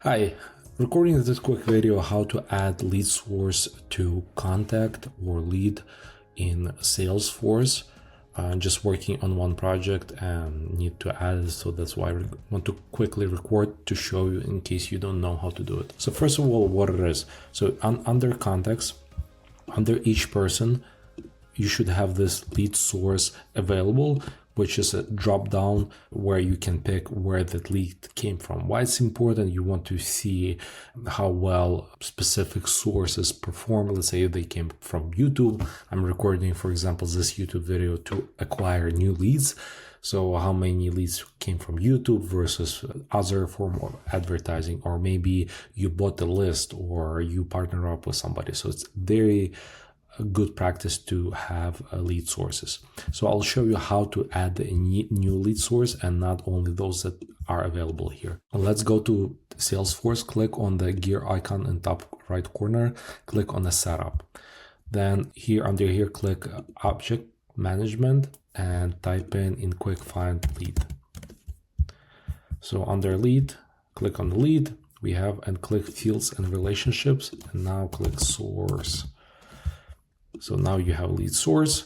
Hi, recording this quick video how to add lead source to contact or lead in Salesforce. Just working on one project and need to add it, so that's why I want to quickly record to show you in case you don't know how to do it. So first of all, what it is. So under contacts, under each person, you should have this lead source available, which is a drop down where you can pick where that lead came from. Why it's important, you want to see how well specific sources perform. Let's say they came from YouTube. I'm recording, for example, this YouTube video to acquire new leads. So how many leads came from YouTube versus other form of advertising, or maybe you bought the list or you partner up with somebody. So it's very good practice to have lead sources. So I'll show you how to add a new lead source, and not only those that are available here. Let's go to Salesforce, click on the gear icon in top right corner, click on the setup. Then here under here, click object management and type in quick find lead. So under lead, click on the lead we have and click fields and relationships, and now click source. So now you have lead source,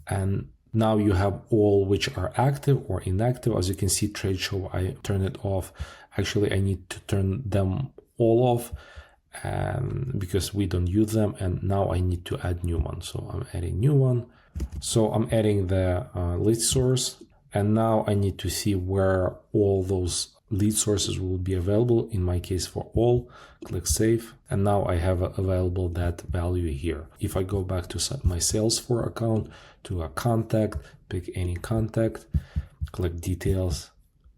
and now you have all which are active or inactive. As you can see, trade show, I turn it off. Actually, I need to turn them all off because we don't use them. And now I need to add new one. So I'm adding new one. So I'm adding the lead source, and now I need to see where all those lead sources will be available. In my case, for all, click save, and now I have available that value here. If I go back to my Salesforce account, to a contact, pick any contact, click details,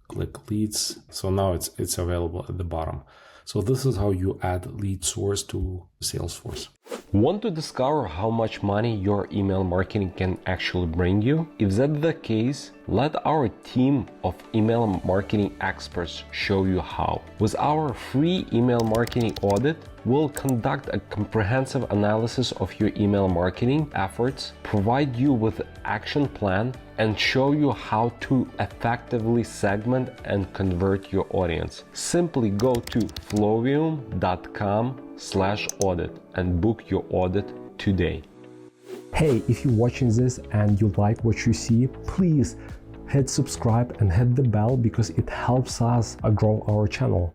click leads. So now it's available at the bottom. So this is how you add lead source to Salesforce. Want to discover how much money your email marketing can actually bring you? If that's the case, let our team of email marketing experts show you how. With our free email marketing audit, we'll conduct a comprehensive analysis of your email marketing efforts, provide you with an action plan, and show you how to effectively segment and convert your audience. Simply go to flowium.com/audit and book your audit today. Hey, if you're watching this and you like what you see, please hit subscribe and hit the bell because it helps us grow our channel.